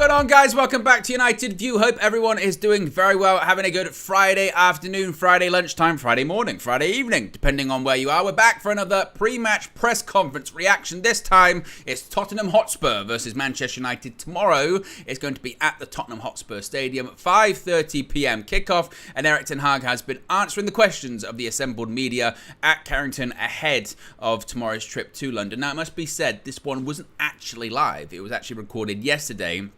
going on, guys? Welcome back to United View. Hope everyone is doing very well, having a good Friday afternoon, Friday lunchtime, Friday morning, Friday evening, depending on where you are. We're back for another pre-match press conference reaction. This time, it's Tottenham Hotspur versus Manchester United. Tomorrow, it's going to be at the Tottenham Hotspur Stadium, 5:30 p.m. kickoff, and Erik ten Hag has been answering the questions of the assembled media at Carrington ahead of tomorrow's trip to London. Now, it must be said, this one wasn't actually live. It was actually recorded yesterday.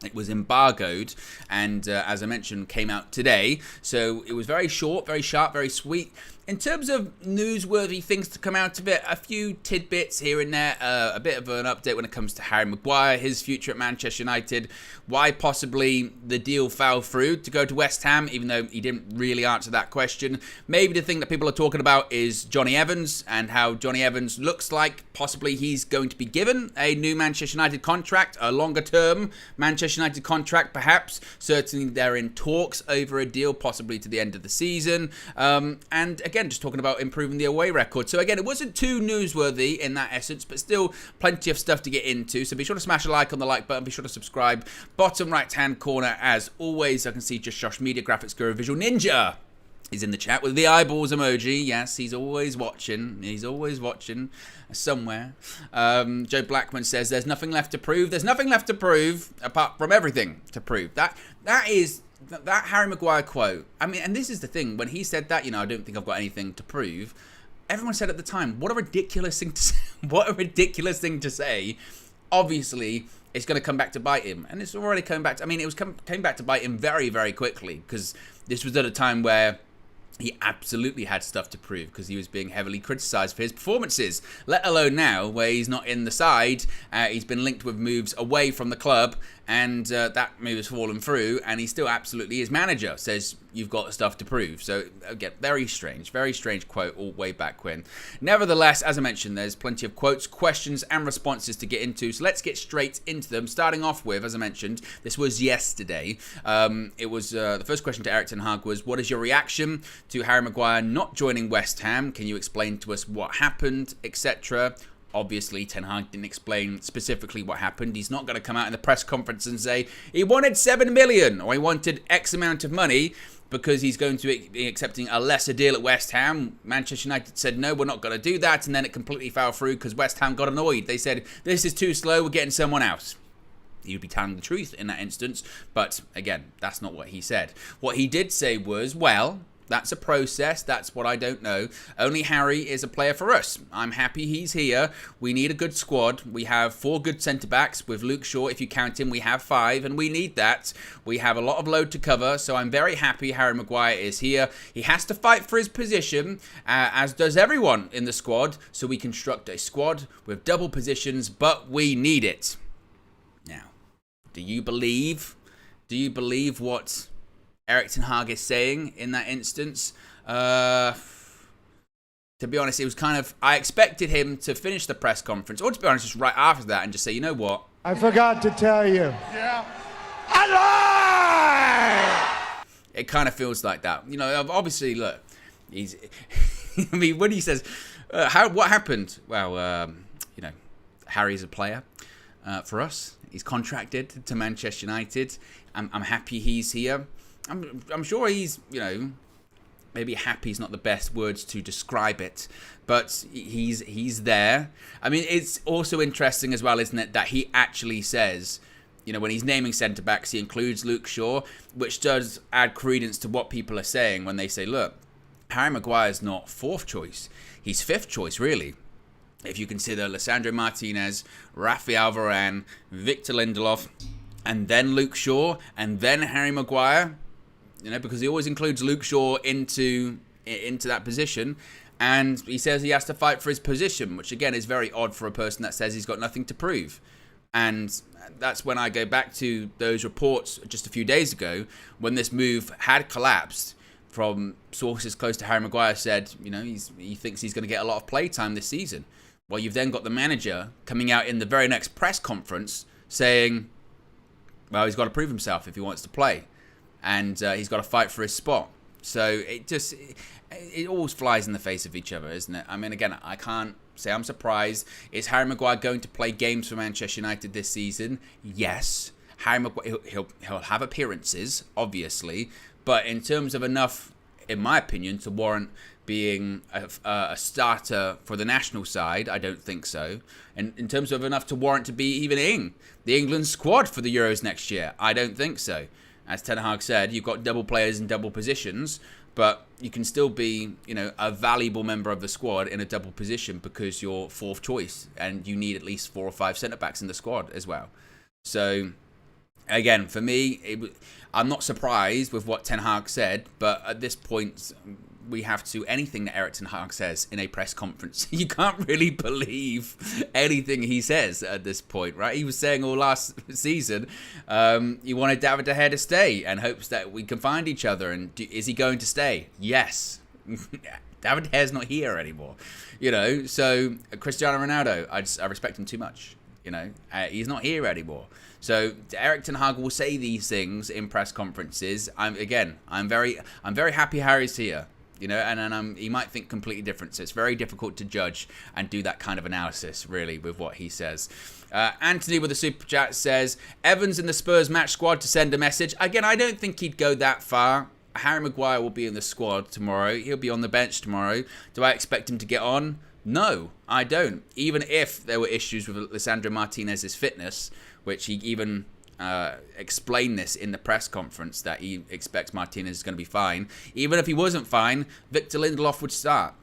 It was embargoed and, as I mentioned, came out today. So it was very short, very sharp, very sweet. In terms of newsworthy things to come out of it, a few tidbits here and there, a bit of an update when it comes to Harry Maguire, his future at Manchester United, why possibly the deal fell through to go to West Ham, even though he didn't really answer that question. Maybe the thing that people are talking about is Johnny Evans and how Johnny Evans looks like possibly he's going to be given a new Manchester United contract, a longer term Manchester United contract perhaps. Certainly they're in talks over a deal possibly to the end of the season. And again, just talking about improving the away record. So again, it wasn't too newsworthy in that essence, but still plenty of stuff to get into. So be sure to smash a like on the like button. Be sure to subscribe. Bottom right-hand corner, as always, I can see just Josh Media Graphics Guru Visual Ninja. He's in the chat with the eyeballs emoji. Yes, he's always watching. He's always watching somewhere. Joe Blackman says, there's nothing left to prove. There's nothing left to prove apart from everything to prove. That Harry Maguire quote. I mean, and this is the thing. When he said that, I don't think I've got anything to prove. Everyone said at the time, what a ridiculous thing to say. What a ridiculous thing to say. Obviously, it's going to come back to bite him. And it's already come back. I mean, it came back to bite him very, very quickly. Because this was at a time where he absolutely had stuff to prove because he was being heavily criticised for his performances, let alone now where he's not in the side. He's been linked with moves away from the club and that move has fallen through and he still absolutely is manager. Says you've got stuff to prove. So again, very strange quote all way back when. Nevertheless, as I mentioned, there's plenty of quotes, questions and responses to get into. So let's get straight into them. Starting off with, as I mentioned, this was yesterday. It was the first question to Erik ten Hag was, what is your reaction to Harry Maguire not joining West Ham? Can you explain to us what happened, etc.? Obviously, Ten Hag didn't explain specifically what happened. He's not going to come out in the press conference and say he wanted 7 million or he wanted X amount of money because he's going to be accepting a lesser deal at West Ham. Manchester United said, no, we're not going to do that. And then it completely fell through because West Ham got annoyed. They said, this is too slow. We're getting someone else. He would be telling the truth in that instance. But again, that's not what he said. What he did say was, well, that's a process. That's what I don't know. Only Harry is a player for us. I'm happy he's here. We need a good squad. We have 4 good centre-backs. With Luke Shaw, if you count him, we have 5, and we need that. We have a lot of load to cover, so I'm very happy Harry Maguire is here. He has to fight for his position, as does everyone in the squad, so we construct a squad with double positions, but we need it. Now, do you believe what Erik ten Hag is saying in that instance? To be honest, it was kind of, I expected him to finish the press conference, or to be honest, just right after that and just say, you know what? I forgot to tell you. Yeah. I lied! It kind of feels like that. Obviously, look, he's, I mean, when he says, what happened? Well, Harry's a player for us. He's contracted to Manchester United. I'm happy he's here. I'm sure he's, maybe happy is not the best words to describe it, but he's there. I mean, it's also interesting as well, isn't it, that he actually says, when he's naming centre-backs, he includes Luke Shaw, which does add credence to what people are saying when they say, look, Harry Maguire's not 4th choice. He's 5th choice, really. If you consider Lisandro Martinez, Rafael Varane, Victor Lindelof, and then Luke Shaw, and then Harry Maguire, because he always includes Luke Shaw into that position, and he says he has to fight for his position, which again is very odd for a person that says he's got nothing to prove. And that's when I go back to those reports just a few days ago when this move had collapsed from sources close to Harry Maguire said, he thinks he's going to get a lot of play time this season. Well, you've then got the manager coming out in the very next press conference saying, well, he's got to prove himself if he wants to play. And he's got to fight for his spot. So it always flies in the face of each other, isn't it? I mean, again, I can't say I'm surprised. Is Harry Maguire going to play games for Manchester United this season? Yes. Harry Maguire, he'll have appearances, obviously, but in terms of enough, in my opinion, to warrant being a starter for the national side, I don't think so. And in terms of enough to warrant to be even in the England squad for the Euros next year, I don't think so. As Ten Hag said, you've got double players in double positions, but you can still be, a valuable member of the squad in a double position because you're fourth choice and you need at least 4 or 5 centre-backs in the squad as well. So, again, for me, I'm not surprised with what Ten Hag said, but at this point, we have to, anything that Erik Ten Hag says in a press conference, you can't really believe anything he says at this point, right? He was saying all last season, he wanted David De Gea to stay and hopes that we can find each other. And is he going to stay? Yes. David De Gea's not here anymore, so Cristiano Ronaldo, I respect him too much, he's not here anymore. So Erik Ten Hag will say these things in press conferences. I'm very happy Harry's here. And he might think completely different. So it's very difficult to judge and do that kind of analysis, really, with what he says. Anthony with a super chat says, Evans in the Spurs match squad to send a message. Again, I don't think he'd go that far. Harry Maguire will be in the squad tomorrow. He'll be on the bench tomorrow. Do I expect him to get on? No, I don't. Even if there were issues with Lisandro Martinez's fitness, which he even explained this in the press conference, that he expects Martinez is going to be fine. Even if he wasn't fine, Victor Lindelof would start.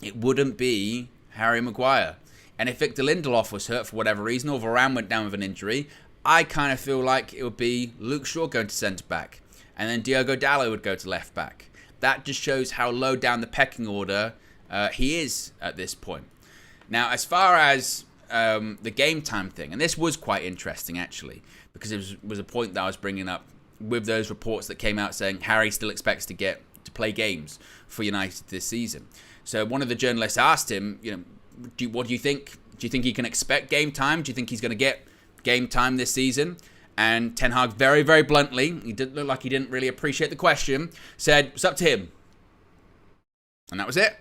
It wouldn't be Harry Maguire. And if Victor Lindelof was hurt for whatever reason, or Varane went down with an injury, I kind of feel like it would be Luke Shaw going to centre back, and then Diogo Dalot would go to left back. That just shows how low down the pecking order he is at this point. Now, as far as the game time thing, and this was quite interesting actually, because it was a point that I was bringing up with those reports that came out saying Harry still expects to play games for United this season. So one of the journalists asked him, what do you think? Do you think he can expect game time? Do you think he's going to get game time this season? And Ten Hag very, very bluntly, he didn't look like he didn't really appreciate the question, said, it's up to him. And that was it.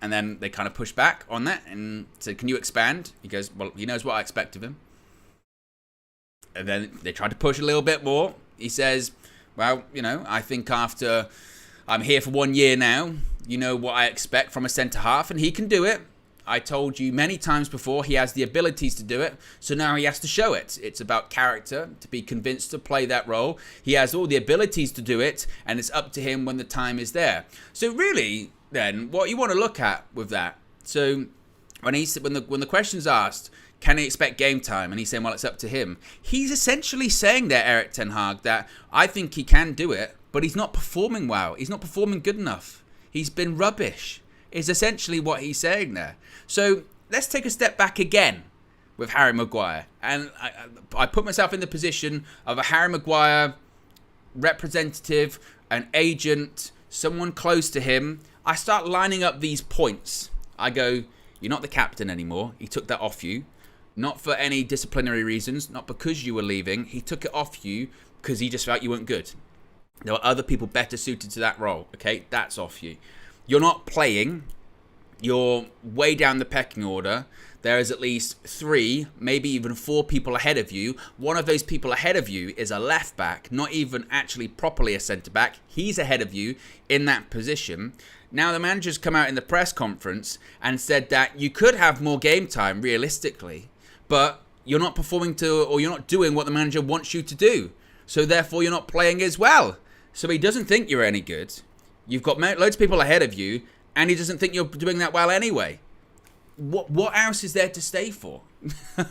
And then they kind of pushed back on that and said, can you expand? He goes, well, he knows what I expect of him. And then they tried to push a little bit more. He says, well, I think after I'm here for 1 year now, you know what I expect from a centre-half, and he can do it. I told you many times before, he has the abilities to do it, so now he has to show it. It's about character, to be convinced to play that role. He has all the abilities to do it, and it's up to him when the time is there. So really, then, what you want to look at with that, so when the question's asked, can he expect game time? And he's saying, well, it's up to him. He's essentially saying there, Erik Ten Hag, that I think he can do it, but he's not performing well. He's not performing good enough. He's been rubbish, is essentially what he's saying there. So let's take a step back again with Harry Maguire. And I put myself in the position of a Harry Maguire representative, an agent, someone close to him. I start lining up these points. I go, you're not the captain anymore. He took that off you. Not for any disciplinary reasons, not because you were leaving. He took it off you because he just felt you weren't good. There were other people better suited to that role. Okay, that's off you. You're not playing. You're way down the pecking order. There is at least 3, maybe even 4 people ahead of you. One of those people ahead of you is a left back, not even actually properly a centre back. He's ahead of you in that position. Now the manager's come out in the press conference and said that you could have more game time realistically, but you're not performing to, or you're not doing what the manager wants you to do. So therefore you're not playing as well. So he doesn't think you're any good. You've got loads of people ahead of you, and he doesn't think you're doing that well anyway. What else is there to stay for?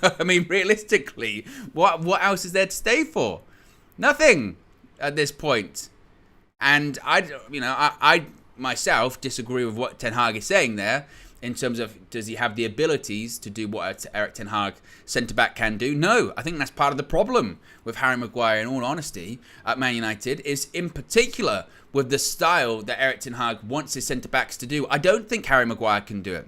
I mean, realistically, what else is there to stay for? Nothing at this point. And I myself disagree with what Ten Hag is saying there, in terms of, does he have the abilities to do what Erik Ten Hag centre-back can do? No, I think that's part of the problem with Harry Maguire, in all honesty, at Man United, is in particular with the style that Erik Ten Hag wants his centre-backs to do. I don't think Harry Maguire can do it.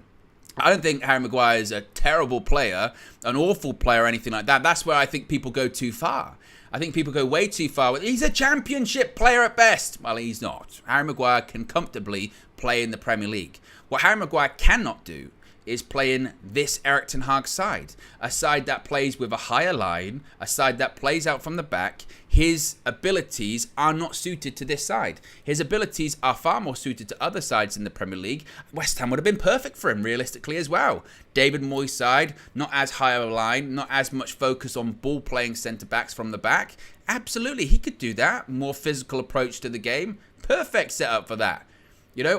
I don't think Harry Maguire is a terrible player, an awful player, or anything like that. That's where I think people go too far. I think people go way too far. He's a championship player at best. Well, he's not. Harry Maguire can comfortably play in the Premier League. What Harry Maguire cannot do is playing this Erik ten Hag side. A side that plays with a higher line, a side that plays out from the back. His abilities are not suited to this side. His abilities are far more suited to other sides in the Premier League. West Ham would have been perfect for him, realistically, as well. David Moyes' side, not as high a line, not as much focus on ball-playing centre-backs from the back. Absolutely, he could do that. More physical approach to the game. Perfect setup for that.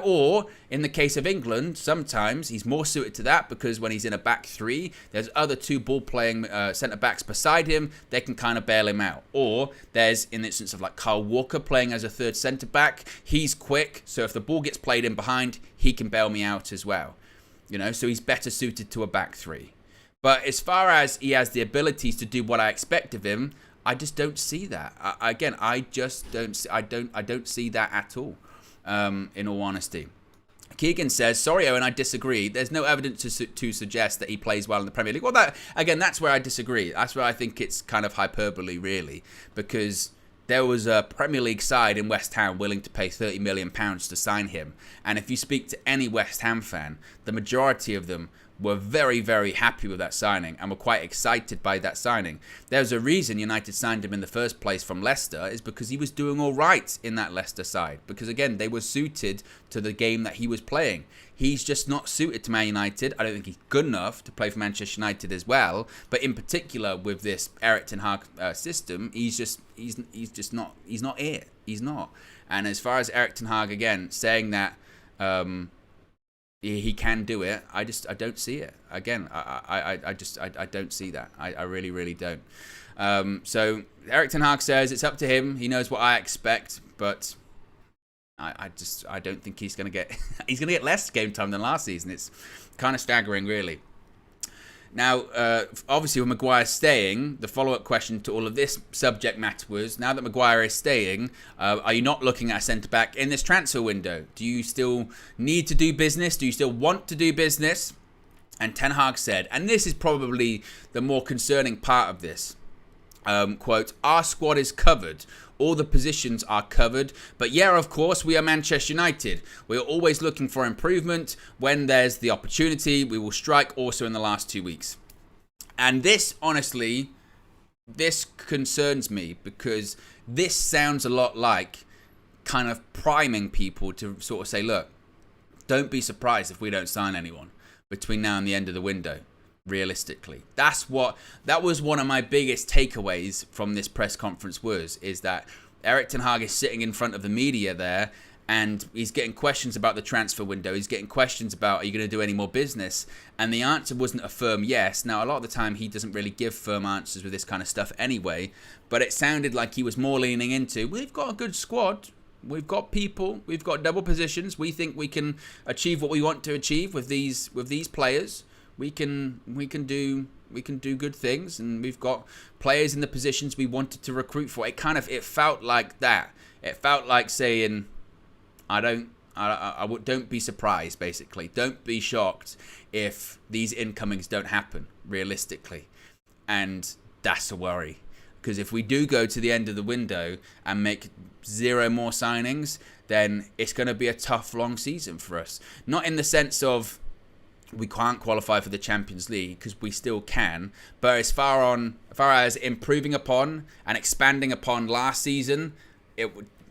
Or in the case of England, sometimes he's more suited to that because when he's in a back three, there's other two ball-playing centre-backs beside him. They can kind of bail him out. Or there's, in the instance of like Kyle Walker playing as a third centre-back, he's quick. So if the ball gets played in behind, he can bail me out as well. So he's better suited to a back three. But as far as he has the abilities to do what I expect of him, I just don't see that. I don't see that at all. In all honesty. Keegan says, sorry, Owen, I disagree. There's no evidence to suggest that he plays well in the Premier League. Well, that's where I disagree. That's where I think it's kind of hyperbole, really, because there was a Premier League side in West Ham willing to pay £30 million to sign him. And if you speak to any West Ham fan, the majority of them were very, very happy with that signing and were quite excited by that signing. There's a reason United signed him in the first place from Leicester, is because he was doing all right in that Leicester side. Because again, they were suited to the game that he was playing. He's just not suited to Man United. I don't think he's good enough to play for Manchester United as well. But in particular with this Erik ten Hag system, he's not it. He's not. And as far as Erik ten Hag, again, saying that he can do it, I don't see it. Again, I don't see that. I really, really don't. So Erik ten Hag says it's up to him. He knows what I expect, but I don't think he's gonna get less game time than last season. It's kind of staggering, really. Now, obviously, with Maguire staying, the follow-up question to all of this subject matter was, now that Maguire is staying, are you not looking at a centre-back in this transfer window? Do you still need to do business? Do you still want to do business? And Ten Hag said, and this is probably the more concerning part of this, quote, our squad is covered. All the positions are covered. But yeah, of course, we are Manchester United. We are always looking for improvement. When there's the opportunity, we will strike, also in the last 2 weeks. And this, honestly, this concerns me, because this sounds a lot like kind of priming people to sort of say, look, don't be surprised if we don't sign anyone between now and the end of the window. Realistically, that was one of my biggest takeaways from this press conference is that Erik ten Hag is sitting in front of the media there, and he's getting questions about the transfer window. He's getting questions about, are you going to do any more business? And the answer wasn't a firm yes. Now, a lot of the time, he doesn't really give firm answers with this kind of stuff anyway, but it sounded like he was more leaning into, we've got a good squad. We've got people. We've got double positions. We think we can achieve what we want to achieve with these players. We can do good things, and we've got players in the positions we wanted to recruit for. It felt like that. It felt like saying, don't be surprised, basically. Don't be shocked if these incomings don't happen, realistically. And that's a worry, because if we do go to the end of the window and make 0 more signings, then it's going to be a tough, long season for us. Not in the sense of we can't qualify for the Champions League, because we still can. But as far as improving upon and expanding upon last season,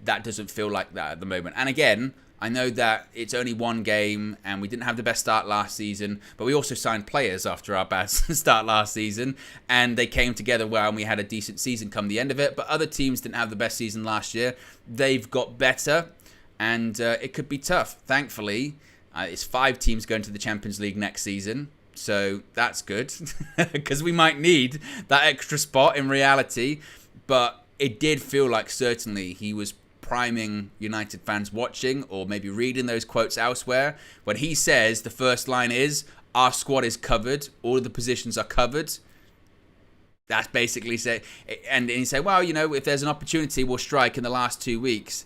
that doesn't feel like that at the moment. And again, I know that it's only one game and we didn't have the best start last season, but we also signed players after our bad start last season, and they came together well and we had a decent season come the end of it. But other teams didn't have the best season last year. They've got better, and it could be tough. Thankfully, it's 5 teams going to the Champions League next season, so that's good, because we might need that extra spot in reality. But it did feel like certainly he was priming United fans watching, or maybe reading those quotes elsewhere, when he says the first line is, our squad is covered, all of the positions are covered. That's basically say, and he say, well, if there's an opportunity, we'll strike in the last 2 weeks.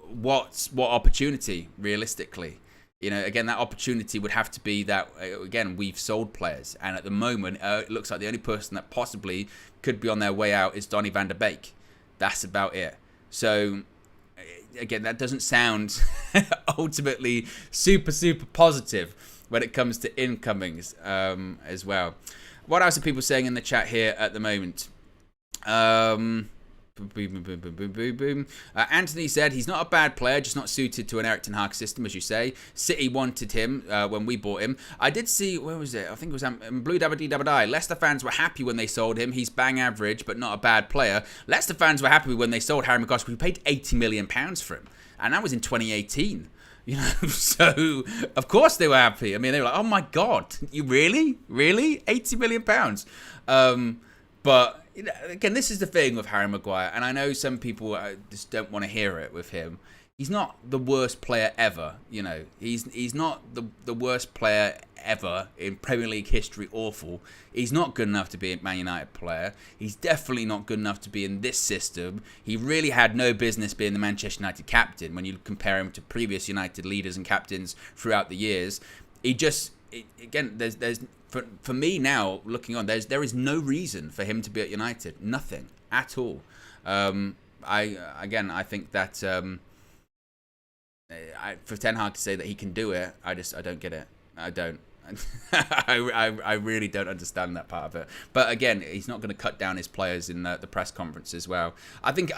What opportunity, realistically? Again, that opportunity would have to be that, again, we've sold players. And at the moment, it looks like the only person that possibly could be on their way out is Donny van der Beek. That's about it. So, again, that doesn't sound ultimately super, super positive. when it comes to incomings as well. What else are people saying in the chat here at the moment? Anthony said he's not a bad player, just not suited to an Erik ten Hag system, as you say. City wanted him when we bought him. I did see, where was it? I think it was Blue Dabba Dee Dabba Die. Leicester fans were happy when they sold him. He's bang average, but not a bad player. Leicester fans were happy when they sold Harry Maguire. We paid £80 million for him, and that was in 2018. You know, so of course they were happy. I mean, they were like, "Oh my God, you really, £80 million?" But you know, again, this is the thing with Harry Maguire, and I know some people just don't want to hear it with him. He's not the worst player ever. You know, he's not the worst player ever in Premier League history. Awful. He's not good enough to be a Man United player. He's definitely not good enough to be in this system. He really had no business being the Manchester United captain when you compare him to previous United leaders and captains throughout the years. He just, again, there's for me now looking on, there is no reason for him to be at United. Nothing at all. I think that. For Ten Hag to say that he can do it, I don't get it. I don't. I really don't understand that part of it. But again, he's not going to cut down his players in the press conference as well. I think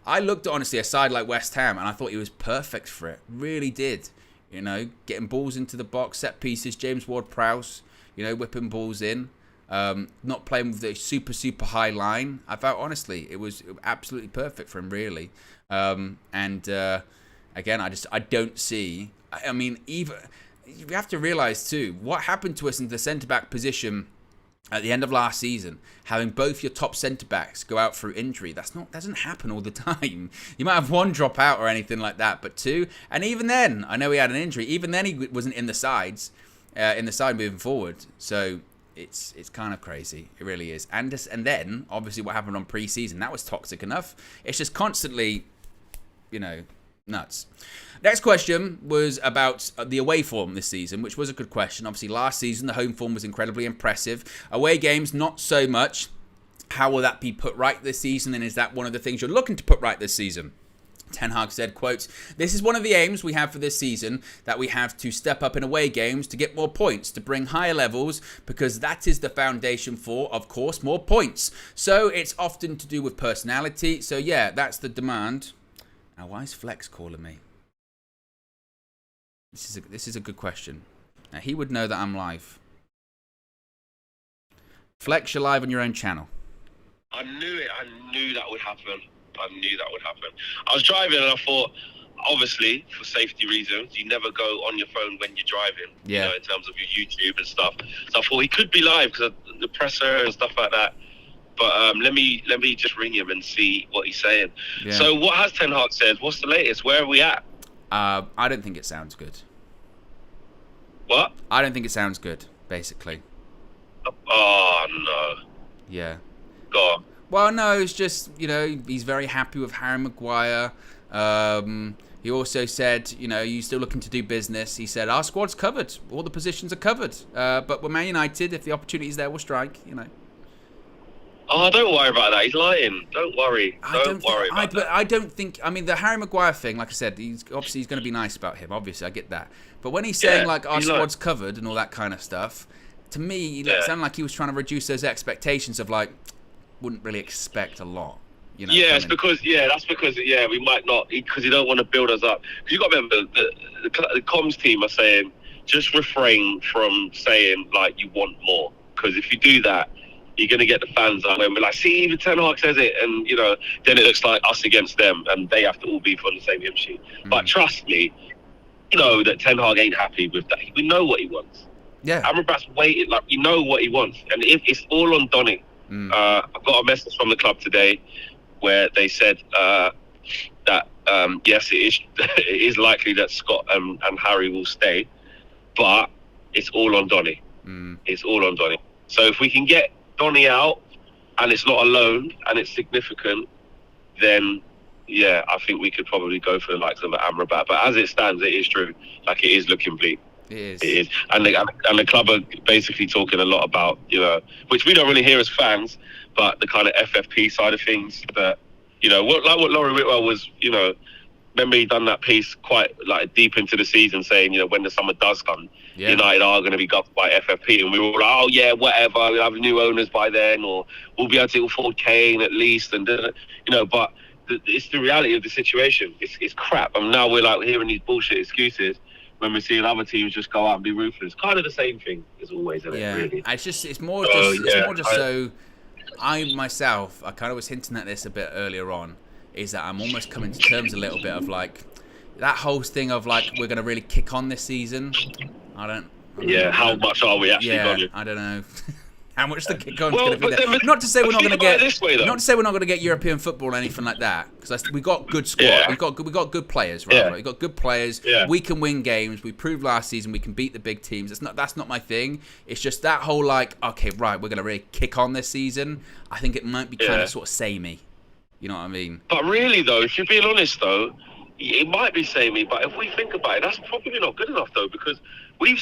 I looked at, honestly, a side like West Ham, and I thought he was perfect for it. Really did. You know, getting balls into the box, set pieces, James Ward-Prowse, you know, whipping balls in. Not playing with a super high line. I felt, honestly, it was absolutely perfect for him, really. Again, I don't see. I mean, even you have to realise too what happened to us in the centre back position at the end of last season. Having both your top centre backs go out through injury, doesn't happen all the time. You might have one drop out or anything like that, but two, and even then, I know he had an injury. Even then, he wasn't in the side moving forward. So it's kind of crazy. It really is. And then obviously what happened on pre-season, that was toxic enough. It's just constantly, you know, nuts. Next question was about the away form this season, which was a good question. Obviously, last season, the home form was incredibly impressive. Away games, not so much. How will that be put right this season? And is that one of the things you're looking to put right this season? Ten Hag said, quote, "This is one of the aims we have for this season, that we have to step up in away games to get more points, to bring higher levels, because that is the foundation for, of course, more points. So it's often to do with personality. So yeah, that's the demand." Now, why is Flex calling me? This is a good question. Now, he would know that I'm live. Flex, you're live on your own channel. I knew it. I knew that would happen. I was driving and I thought, obviously, for safety reasons, you never go on your phone when you're driving. Yeah. You know, in terms of your YouTube and stuff. So I thought he could be live because of the presser and stuff like that. But let me just ring him and see what he's saying. Yeah. So what has Ten Hag said? What's the latest? Where are we at? I don't think it sounds good. What? I don't think it sounds good, basically. Oh, no. Yeah. Go on. Well, no, it's just, you know, he's very happy with Harry Maguire. He also said, you know, you're still looking to do business. He said, our squad's covered. All the positions are covered. But we're Man United. If the opportunity's there, we'll strike, you know. Oh, don't worry about that. He's lying. Don't worry. Don't worry about that. I don't think... I mean, the Harry Maguire thing, like I said, he's going to be nice about him. Obviously, I get that. But when he's saying, like, our squad's covered and all that kind of stuff, to me, it sounded like he was trying to reduce those expectations of, like, wouldn't really expect a lot. You know, that's because we might not, because you don't want to build us up. Because you got to remember, the comms team are saying, just refrain from saying, like, you want more. Because if you do that, you're going to get the fans up and we're like, see, even Ten Hag says it, and you know, then it looks like us against them, and they have to all be from the same hymn sheet. But trust me, you know that Ten Hag ain't happy with that. We know what he wants. Yeah, Amrabat's waiting, like, you know what he wants, and if it's all on Donny. I've got a message from the club today where they said that yes, it is likely that Scott and Harry will stay, but it's all on Donny. It's all on Donny. So if we can get Donny out and it's not a loan and it's significant, then yeah, I think we could probably go for the likes of Amrabat. But as it stands, it is true. Like, it is looking bleak. It is. And the club are basically talking a lot about, you know, which we don't really hear as fans, but the kind of FFP side of things that, you know, like what Laurie Whitwell was, you know, remember he done that piece quite like deep into the season saying, when the summer does come, United are going to be governed by FFP, and we were all like, oh yeah, whatever, we'll have new owners by then, or we'll be able to afford Kane at least, and but it's the reality of the situation. It's crap. And now we're like hearing these bullshit excuses when we're seeing other teams just go out and be ruthless. Kind of the same thing as always, isn't it, really? It's more just so I myself, I kind of was hinting at this a bit earlier on, is that I'm almost coming to terms a little bit of like that whole thing of like we're going to really kick on this season. I don't know. How much are we actually going? I don't know. How much the kick on is going to be there. Not to say we're not going to get not to say we're not going to get European football or anything like that, because we got good squad. Yeah. We got good players, right? Yeah. We've got good players. Yeah. We can win games. We proved last season we can beat the big teams. That's not my thing. It's just that whole like, okay, right, we're going to really kick on this season. I think it might be kind of sort of samey. You know what I mean? But really though, if you're being honest though, it might be samey, but if we think about it, that's probably not good enough though, because we've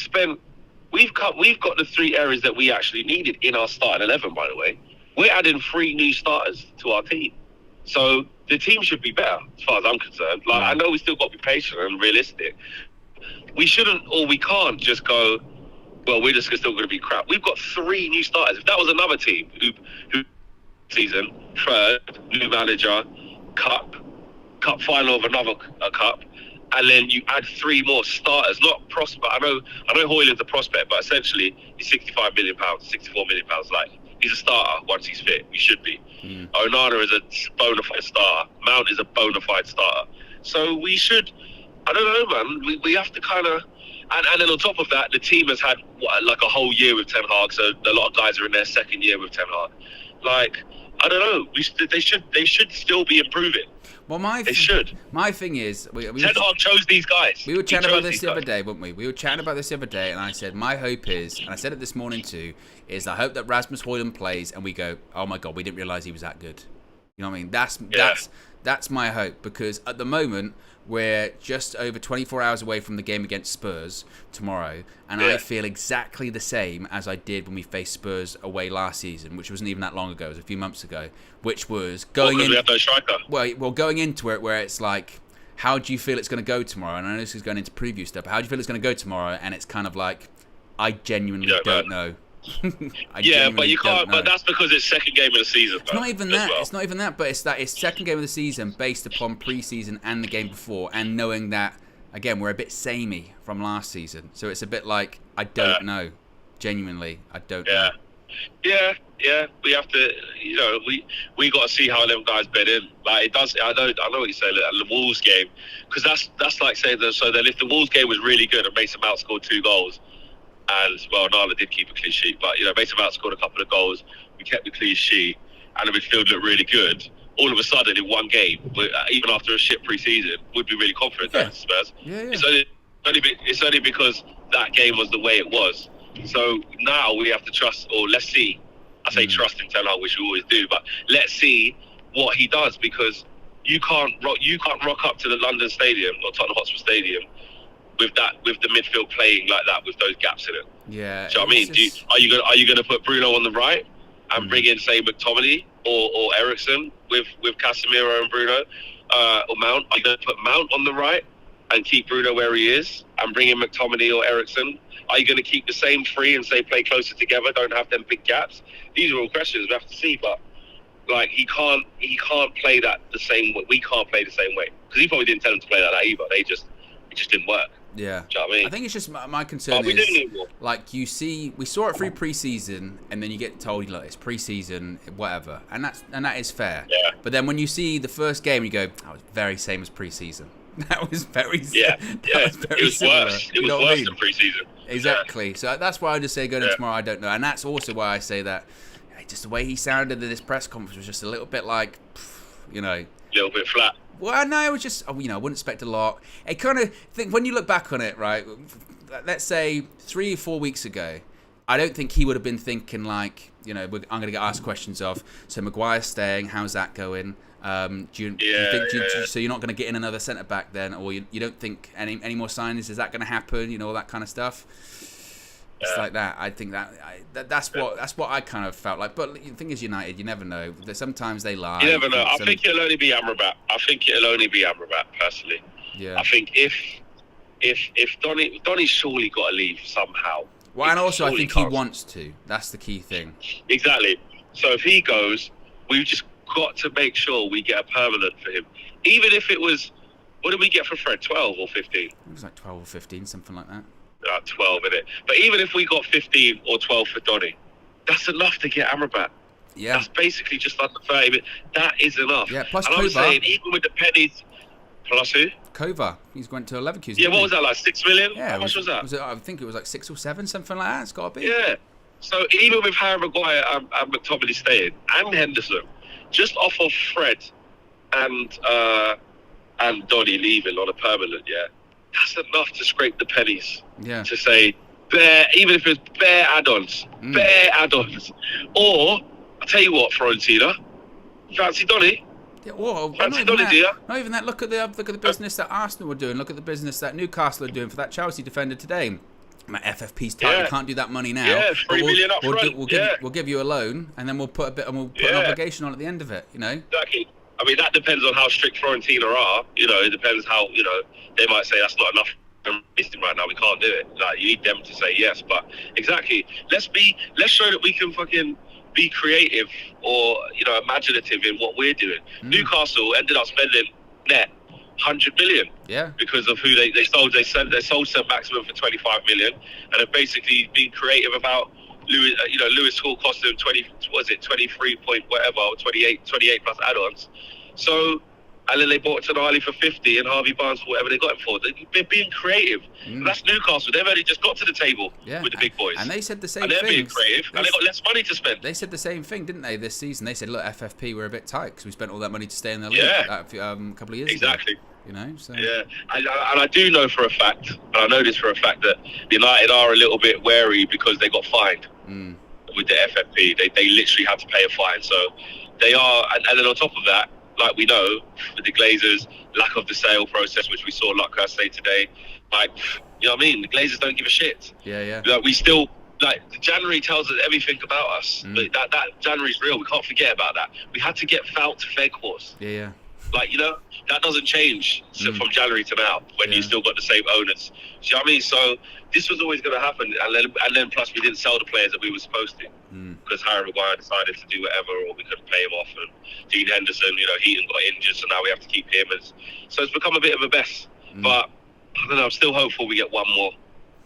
got the 3 areas that we actually needed in our starting 11, by the way. We're adding 3 new starters to our team. So the team should be better, as far as I'm concerned. Like, I know we still got to be patient and realistic. We shouldn't, or we can't just go, well, we're just still going to be crap. We've got 3 new starters. If that was another team who season, 3rd, new manager, cup final of another cup, and then you add 3 more starters, not prospect. I know Højlund's a prospect, but essentially he's £65 million, £64 million. Like, he's a starter once he's fit. He should be. Onana is a bona fide starter. Mount is a bona fide starter. So we should, I don't know, man. We have to kind of, and then on top of that, the team has had like a whole year with Ten Hag. So a lot of guys are in their 2nd year with Ten Hag. Like, I don't know. They should still be improving. Well, they should. My thing is, Ten Hag chose these guys. We were chatting about this the other day, weren't we? We were chatting about this the other day, and I said my hope is, and I said it this morning too, is I hope that Rasmus Højlund plays, and we go, oh my god, we didn't realise he was that good. You know what I mean? That's my hope, because at the moment we're just over 24 hours away from the game against Spurs tomorrow, and I feel exactly the same as I did when we faced Spurs away last season, which wasn't even that long ago. It was a few months ago, which was going in. We have no striker. Well, going into it where it's like, how do you feel it's going to go tomorrow? And I know this is going into preview stuff, but how do you feel it's going to go tomorrow? And it's kind of like, I genuinely don't know. But you can't. But that's because it's 2nd game of the season. It's not even that. Well. It's not even that. But it's 2nd game of the season based upon pre-season and the game before, and knowing that again we're a bit samey from last season. So it's a bit like I don't know. Genuinely, I don't know. Yeah. We have to. We got to see how them guys bed in. Like it does. I know what you say. Like, the Wolves game, because that's like saying that. So then if the Wolves game was really good and Mason Mount scored 2 goals. And, well, Nala did keep a clean sheet, but, Mason Mount scored a couple of goals. We kept the clean sheet, and the midfield looked really good. All of a sudden, in one game, even after a shit pre-season, we'd be really confident against Spurs. Yeah. It's only because that game was the way it was. So now we have to trust, or let's see. I say trust in Ten Hag, which we always do, but let's see what he does, because you can't rock up to the London Stadium or Tottenham Hotspur Stadium with the midfield playing like that with those gaps in it. Yeah. Do you know what I mean? Are you going to put Bruno on the right and bring in, say, McTominay or Eriksen with Casemiro and Bruno or Mount? Are you going to put Mount on the right and keep Bruno where he is and bring in McTominay or Eriksen? Are you going to keep the same 3 and say play closer together? Don't have them big gaps. These are all questions we have to see, but. Like he can't play that the same way. We can't play the same way because he probably didn't tell them to play like that either. It just didn't work. Yeah. Do you know what I mean? I think it's just my concern is like we saw it through pre-season and then you get told, look, it's pre-season, whatever, and that is fair. Yeah. But then when you see the first game, you go, that was very same as pre-season. That was very it was similar. Worse. It was worse than pre-season. Exactly. So that's why I just say going in tomorrow. I don't know, and that's also why I say that. Just the way he sounded in this press conference was just a little bit like, a little bit flat. Well, no, it was just, I wouldn't expect a lot. It kind of, think when you look back on it, right, let's say 3 or 4 weeks ago, I don't think he would have been thinking like, I'm going to get asked questions of, so Maguire's staying, how's that going? So you're not going to get in another centre-back then, or you don't think any more signings, is that going to happen, all that kind of stuff? It's like that. I think that's what I kind of felt like. But the thing is, United, you never know. Sometimes they lie. You never know. I think it'll only be Amrabat. Personally. Yeah. I think if Donny's surely got to leave somehow. Well, and also I think he wants to. That's the key thing. Exactly. So if he goes, we've just got to make sure we get a permanent for him. Even if it was, what did we get for Fred? 12 or 15? It was like 12 or 15, something like that. 12 in it. But even if we got 15 or 12 for Donny, that's enough to get Amrabat. Yeah. That's basically just under 30. But that is enough. Yeah. Plus and Kova. I'm saying, even with the pennies, plus who? Kova. He's went to Leverkusen. Yeah. What was that like? 6 million? Yeah. How much was that? I think it was like 6 or 7, something like that. It's got to be. Yeah. So even with Harry Maguire and McTominay staying and Henderson, just off of Fred and Donny leaving on a permanent, that's enough to scrape the pennies. Yeah. To say even if it's bare add-ons, Or I'll tell you what, Fiorentina, fancy Donny. Yeah, well, fancy Donny, dear. Not even that. Look at the business that Arsenal were doing. Look at the business that Newcastle are doing for that Chelsea defender today. My FFP's tight. We can't do that money now. Yeah, 3 million up front. We'll give you a loan, and then we'll put an obligation on at the end of it. You know. Exactly. I mean, that depends on how strict Fiorentina are. You know, it depends how they might say that's not enough. Right now, we can't do it. Like, you need them to say yes. But exactly, let's show that we can fucking be creative or imaginative in what we're doing. Newcastle ended up spending net 100 million. Yeah. Because of who they sold. They sold St. Maximin for 25 million, and have basically been creative about Lewis Hall cost them 23 point whatever, or 28 plus add-ons. So, and then they bought Tonali for 50 and Harvey Barnes for whatever they got him for. They're being creative. That's Newcastle. They've only just got to the table with the big boys. And they said the same thing. And they're being creative, and they got less money to spend. They said the same thing, didn't they, this season? They said, look, FFP, we're a bit tight because we spent all that money to stay in the league a couple of years ago. Exactly. So. Yeah, and I do know for a fact, and I know this for a fact, that United are a little bit wary because they got fined with the FFP. They literally had to pay a fine. So they are, and then on top of that, like we know, with the Glazers, lack of the sale process, which we saw Luckhurst say today, like, you know what I mean? The Glazers don't give a shit. Yeah. Like, we still, January tells us everything about us. That January's real. We can't forget about that. We had to get Fout to Veghorst. Yeah. Like, that doesn't change from January to now when you still got the same owners. Do you know what I mean? So this was always going to happen. And then plus we didn't sell the players that we were supposed to because Harry Maguire decided to do whatever, or we couldn't pay him off. And Dean Henderson, Heaton got injured, so now we have to keep him. So it's become a bit of a mess. But I don't know, I'm still hopeful we get one more.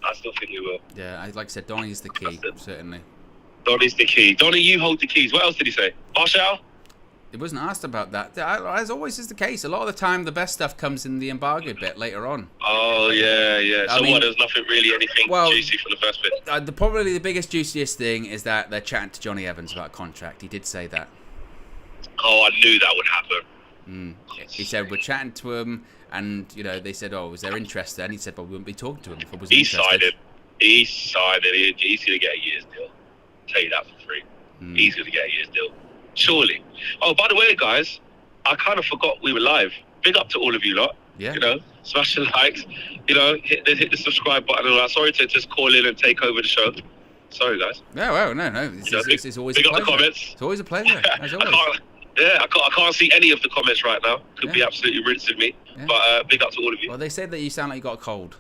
I still think we will. Yeah, like I said, Donny's the key, certainly. Donny's the key. Donny, you hold the keys. What else did he say? Marshall? It wasn't asked about that. As always is the case, a lot of the time the best stuff comes in the embargo bit later on. Oh, yeah. So there's nothing really, anything juicy from the first bit? Probably the biggest, juiciest thing is that they're chatting to Johnny Evans about a contract. He did say that. Oh, I knew that would happen. He said, we're chatting to him, and, they said, oh, was there interest there? And he said, well, we wouldn't be talking to him if I wasn't interested. He signed it. He's going to get a year's deal. I'll tell you that for free. He's going to get a year's deal. Surely. Oh, by the way, guys, I kind of forgot we were live. Big up to all of you lot. Yeah. Smash the likes. Hit the subscribe button and all that. Sorry to just call in and take over the show. Sorry, guys. Yeah, well, no. It's always a pleasure. Big up the comments. It's always a pleasure, as always. I can't see any of the comments right now. Could be absolutely rinsing me. Yeah. But big up to all of you. Well, they said that you sound like you got a cold.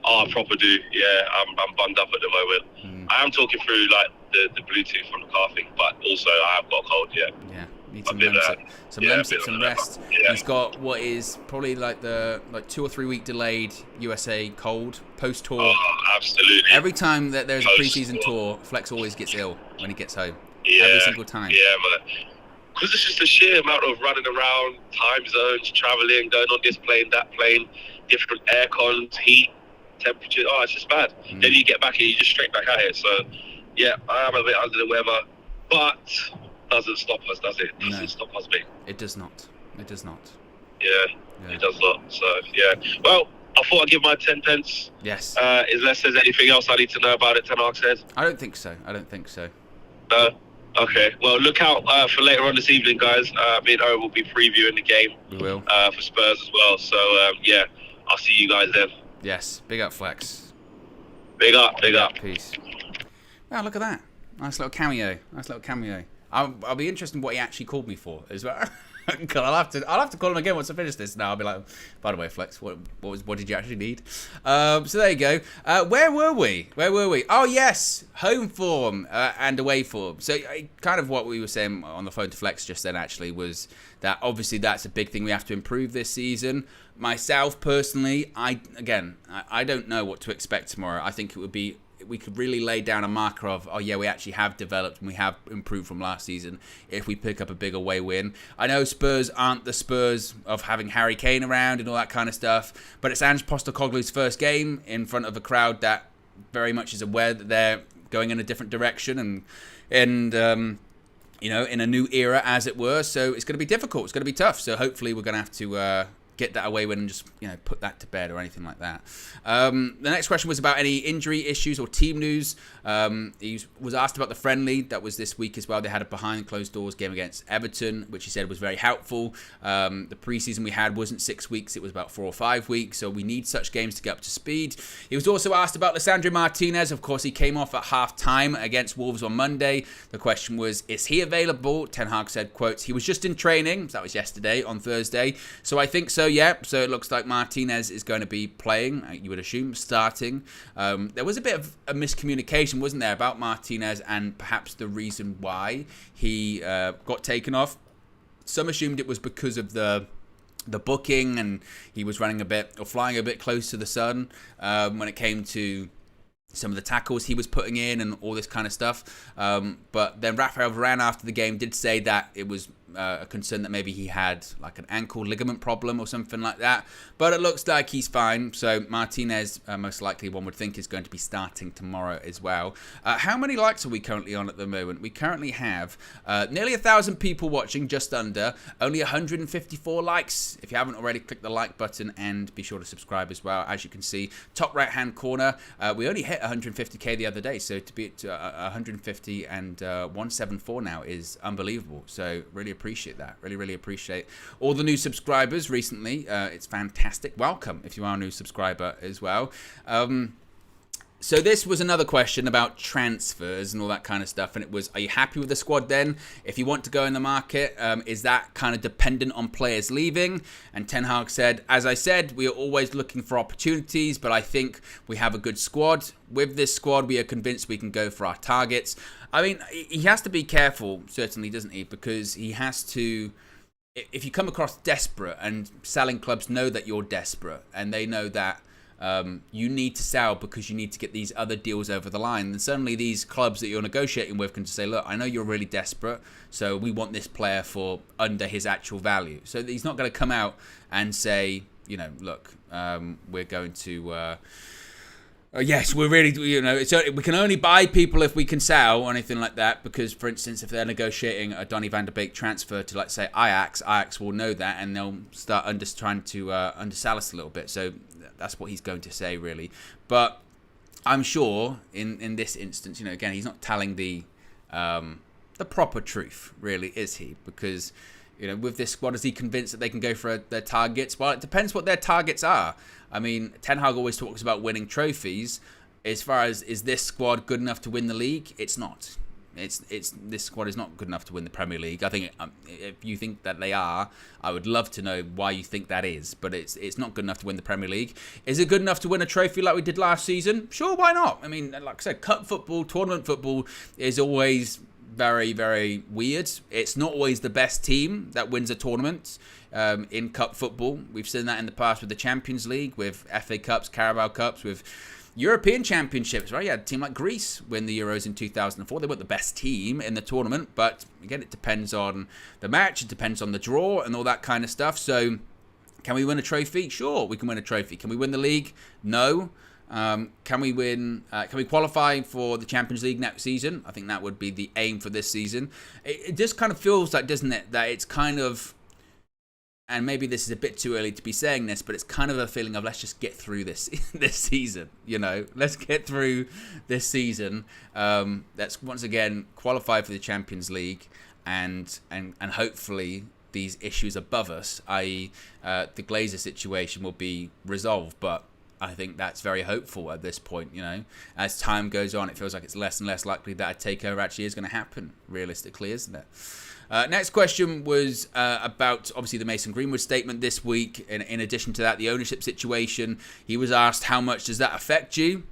Oh, I proper do. Yeah, I'm bunged up at the moment. I am talking through the Bluetooth from the car thing, but also I have got a cold. Yeah. Need some Lemsip, some rest. Yeah. He's got what is probably the 2 or 3 week delayed USA cold post tour. Oh, absolutely. Every time that there's a preseason tour, Flex always gets ill when he gets home. Yeah. Every single time. Yeah, man. Because it's just the sheer amount of running around, time zones, traveling, going on this plane, that plane, different air cons, heat, temperature. Oh, it's just bad. Then you get back here, you just straight back at it. So, yeah, I am a bit under the weather, but doesn't stop us, does it? Doesn't stop us, mate. It does not. It does not. Yeah, it does not. So, yeah. Well, I thought I'd give my 10 pence. Yes. Unless there's anything else I need to know about it, Tanark says. I don't think so. No? Okay. Well, look out for later on this evening, guys. Me and Owen will be previewing the game. We will. For Spurs as well. So, yeah, I'll see you guys then. Yes. Big up, Flex. Big up, big up. Peace. Oh, look at that. Nice little cameo. I'll be interested in what he actually called me for as well. I'll have to call him again once I finish this. Now I'll be like, by the way, Flex, what did you actually need? So there you go. Where were we? Oh yes, home form and away form. So kind of what we were saying on the phone to Flex just then actually was that obviously that's a big thing we have to improve this season. Myself personally, I don't know what to expect tomorrow. I think we could really lay down a marker of, oh yeah, we actually have developed and we have improved from last season if we pick up a big away win. I know Spurs aren't the Spurs of having Harry Kane around and all that kind of stuff, but it's Ange Postecoglou's first game in front of a crowd that very much is aware that they're going in a different direction and you know, in a new era, as it were. So it's going to be difficult. It's going to be tough. So hopefully we're going to have to get that away win and just, you know, put that to bed or anything like that. The next question was about any injury issues or team news. He was asked about the friendly that was this week as well. They had a behind closed doors game against Everton, which he said was very helpful. The preseason we had wasn't 6 weeks, it was about 4 or 5 weeks, so we need such games to get up to speed. He was also asked about Lisandro Martinez. Of course, he came off at half-time against Wolves on Monday. The question was, is he available? Ten Hag said, quote, he was just in training. That was yesterday, on Thursday. So I think so, yeah. So it looks like Martinez is going to be playing, you would assume, starting. There was a bit of a miscommunication, wasn't there, about Martinez and perhaps the reason why he got taken off. Some assumed it was because of the booking and he was running a bit or flying a bit close to the sun when it came to some of the tackles he was putting in and all this kind of stuff. But then Rafael Varane after the game did say that it was a concern that maybe he had like an ankle ligament problem or something like that. But it looks like he's fine. So Martinez, most likely one would think, is going to be starting tomorrow as well. How many likes are we currently on at the moment? We currently have nearly 1,000 people watching, just under. Only 154 likes. If you haven't already, click the like button and be sure to subscribe as well. As you can see, top right hand corner, we only hit 150k the other day. So to be at 150 and 174 now is unbelievable. So really appreciate that. Really appreciate all the new subscribers recently. It's fantastic. Welcome if you are a new subscriber as well. So this was another question about transfers and all that kind of stuff, and it was, are you happy with the squad then? If you want to go in the market, is that kind of dependent on players leaving? And Ten Hag said, as I said, we are always looking for opportunities, but I think we have a good squad. With this squad, we are convinced we can go for our targets. I mean, he has to be careful, certainly, doesn't he? Because he has to, if you come across desperate, and selling clubs know that you're desperate, and they know that you need to sell because you need to get these other deals over the line, then suddenly these clubs that you're negotiating with can just say, look, I know you're really desperate, so we want this player for under his actual value. So he's not going to come out and say, you know, look, we're going to... yes, we're really, you know, we can only buy people if we can sell or anything like that, because, for instance, if they're negotiating a Donny van de Beek transfer to, let's say, Ajax will know that and they'll start trying to undersell us a little bit. So that's what he's going to say, really. But I'm sure in this instance, you know, again, he's not telling the proper truth, really, is he? Because, you know, with this squad, is he convinced that they can go for their targets? Well, it depends what their targets are. I mean, Ten Hag always talks about winning trophies. As far as, is this squad good enough to win the league? It's not. This squad is not good enough to win the Premier League. I think if you think that they are, I would love to know why you think that is. But it's not good enough to win the Premier League. Is it good enough to win a trophy like we did last season? Sure, why not? I mean, like I said, cup football, tournament football is always very, very weird. It's not always the best team that wins a tournament in cup football. We've seen that in the past with the Champions League, with FA Cups, Carabao Cups, with European Championships, right? You had a team like Greece win the Euros in 2004. They weren't the best team in the tournament, but again, it depends on the match, it depends on the draw and all that kind of stuff. So can we win a trophy? Sure, we can win a trophy. Can we win the league? No. Can we win? Can we qualify for the Champions League next season? I think that would be the aim for this season. It just kind of feels like, doesn't it, that it's kind of, and maybe this is a bit too early to be saying this, but it's kind of a feeling of, let's just get through this season. You know, let's get through this season. Let's once again qualify for the Champions League, and hopefully these issues above us, i.e., the Glazer situation, will be resolved. But I think that's very hopeful at this point. As time goes on, it feels like it's less and less likely that a takeover actually is going to happen, realistically, isn't it? Next question was about, obviously, the Mason Greenwood statement this week. In addition to that, the ownership situation. He was asked, how much does that affect you?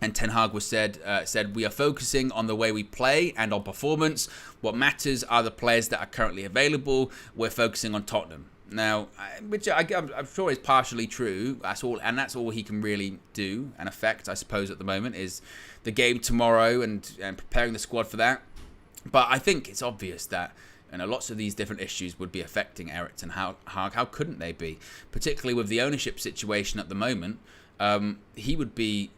And Ten Hag said, we are focusing on the way we play and on performance. What matters are the players that are currently available. We're focusing on Tottenham. Now, which I'm sure is partially true. That's all he can really do and affect, I suppose, at the moment, is the game tomorrow and preparing the squad for that. But I think it's obvious that lots of these different issues would be affecting Erik ten Hag. How couldn't they be? Particularly with the ownership situation at the moment, he would be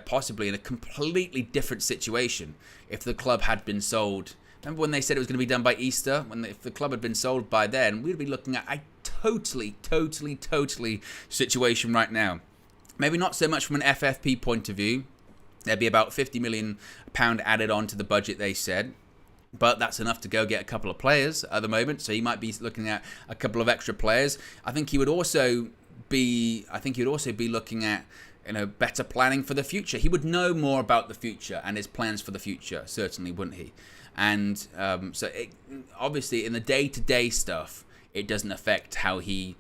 possibly in a completely different situation if the club had been sold. Remember when they said it was going to be done by Easter? If the club had been sold by then, we'd be looking at a totally situation right now. Maybe not so much from an FFP point of view. There'd be about £50 million added on to the budget, they said. But that's enough to go get a couple of players at the moment. So he might be looking at a couple of extra players. I think he would also be looking at better planning for the future. He would know more about the future and his plans for the future, certainly, wouldn't he? And obviously, in the day-to-day stuff, it doesn't affect how he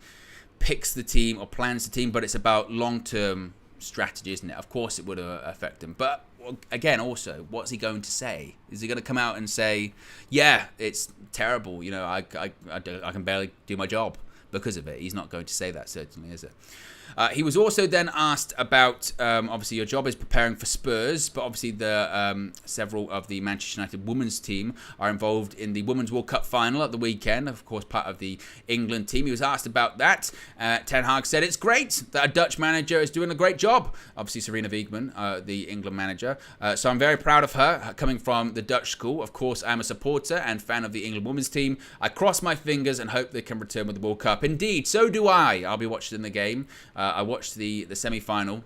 picks the team or plans the team, but it's about long-term strategy, isn't it? Of course, it would affect him. But again, also, what's he going to say? Is he going to come out and say, "Yeah, it's terrible. I can barely do my job because of it"? He's not going to say that, certainly, is it? He was also then asked about, obviously, your job is preparing for Spurs, but obviously several of the Manchester United women's team are involved in the Women's World Cup final at the weekend, of course, part of the England team. He was asked about that. Ten Hag said it's great that a Dutch manager is doing a great job. Obviously, Sarina Wiegman, the England manager. So I'm very proud of her, coming from the Dutch school. Of course, I'm a supporter and fan of the England women's team. I cross my fingers and hope they can return with the World Cup. Indeed, so do I. I'll be watching the game. I watched the semi-final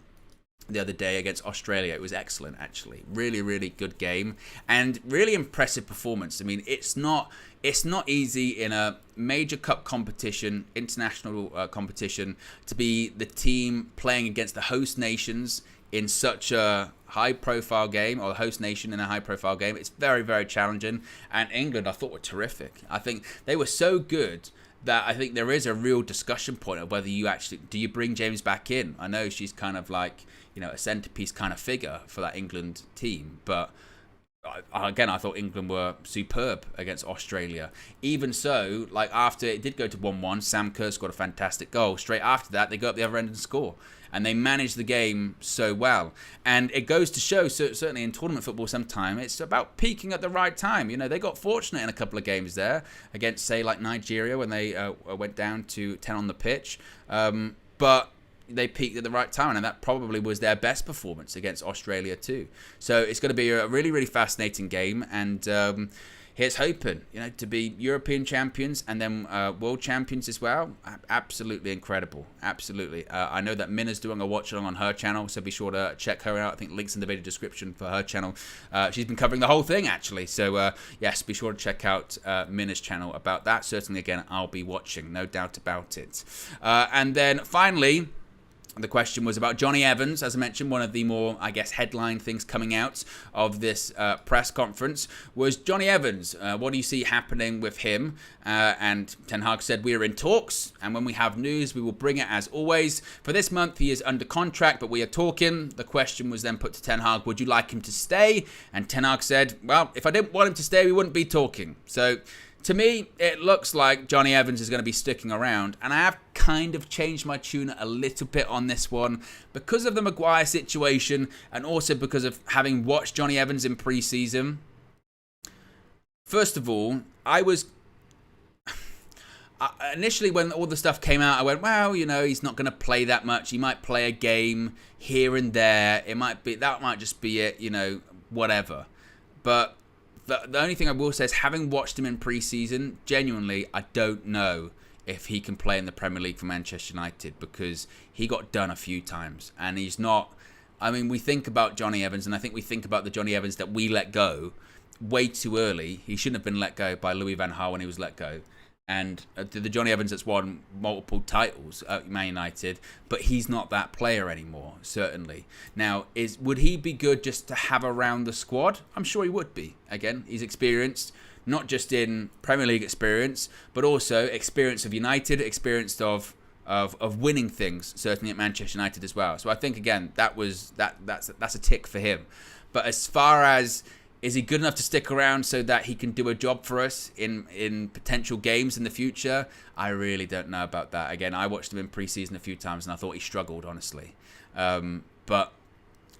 the other day against Australia. It was excellent, actually. Really, really good game and really impressive performance. I mean, it's not easy in a major cup competition, international competition, to be the team playing against the host nations in such a high-profile game, or the host nation in a high-profile game. It's very, very challenging. And England, I thought, were terrific. I think they were so good that I think there is a real discussion point of whether do you bring James back in? I know she's kind of like, a centerpiece kind of figure for that England team, but again, I thought England were superb against Australia. Even so, after it did go to 1-1, Sam Kerr scored a fantastic goal. Straight after that, they go up the other end and score. And they managed the game so well. And it goes to show, certainly in tournament football sometime, it's about peaking at the right time. They got fortunate in a couple of games there against, say, like Nigeria when they went down to 10 on the pitch. But they peaked at the right time, and that probably was their best performance against Australia too. So it's going to be a really, really fascinating game. And here's hoping, to be European champions and then world champions as well. Absolutely incredible. Absolutely. I know that Minna's doing a watch along on her channel, so be sure to check her out. I think links in the video description for her channel. She's been covering the whole thing, actually. So, yes, be sure to check out Minna's channel about that. Certainly, again, I'll be watching, no doubt about it. And then finally, the question was about Johnny Evans. As I mentioned, one of the more, headline things coming out of this press conference was Johnny Evans. What do you see happening with him? And Ten Hag said, we are in talks, and when we have news, we will bring it as always. For this month, he is under contract, but we are talking. The question was then put to Ten Hag, would you like him to stay? And Ten Hag said, well, if I didn't want him to stay, we wouldn't be talking. So to me, it looks like Johnny Evans is going to be sticking around, and I have kind of changed my tune a little bit on this one because of the Maguire situation and also because of having watched Johnny Evans in pre-season. First of all, initially when all the stuff came out, I went, well, he's not going to play that much. He might play a game here and there. That might just be it, whatever. But the only thing I will say is, having watched him in pre-season, genuinely, I don't know if he can play in the Premier League for Manchester United, because he got done a few times. And he's not... we think about Johnny Evans, and I think we think about the Johnny Evans that we let go way too early. He shouldn't have been let go by Louis van Gaal when he was let go. and the Johnny Evans that's won multiple titles at Man United, but he's not that player anymore, certainly. Now, would he be good just to have around the squad? I'm sure he would be. Again, he's experienced, not just in Premier League experience, but also experience of United, experience of winning things, certainly at Manchester United as well. So I think, again, that's a tick for him. But as far as, is he good enough to stick around so that he can do a job for us in potential games in the future? I really don't know about that. Again, I watched him in pre-season a few times and I thought he struggled, honestly. But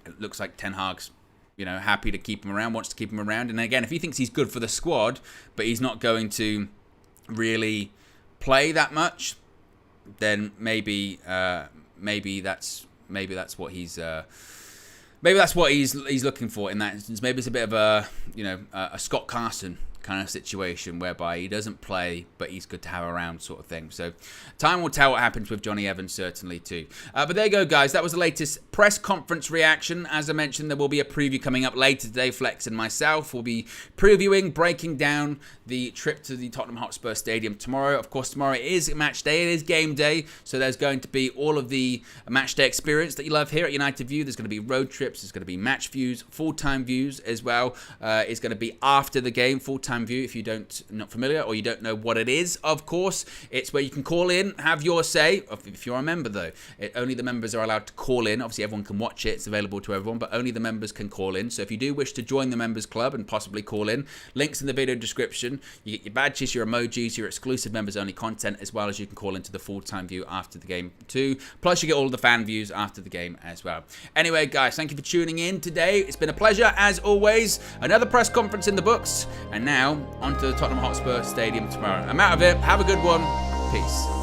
it looks like Ten Hag's, happy to keep him around, wants to keep him around. And again, if he thinks he's good for the squad, but he's not going to really play that much, then maybe that's what he's looking for in that instance. Maybe it's a bit of a Scott Carson kind of situation whereby he doesn't play, but he's good to have around sort of thing. So time will tell what happens with Johnny Evans, certainly too. But there you go, guys. That was the latest press conference reaction. As I mentioned, there will be a preview coming up later today. Flex and myself will be previewing, breaking down the trip to the Tottenham Hotspur Stadium tomorrow. Of course, tomorrow is match day. It is game day. So there's going to be all of the match day experience that you love here at United View. There's going to be road trips. There's going to be match views, full-time views as well. It's going to be after the game, full-time view. If you not familiar or you don't know what it is, of course, it's where you can call in, have your say. If you're a member, though, only the members are allowed to call in. Obviously, everyone can watch it. It's available to everyone, but only the members can call in. So if you do wish to join the members club and possibly call in, links in the video description. You get your badges, your emojis, your exclusive members-only content, as well as you can call into the full-time view after the game too. Plus, you get all of the fan views after the game as well. Anyway, guys, thank you for tuning in today. It's been a pleasure, as always. Another press conference in the books, and now on to the Tottenham Hotspur Stadium tomorrow. I'm out of it. Have a good one. Peace.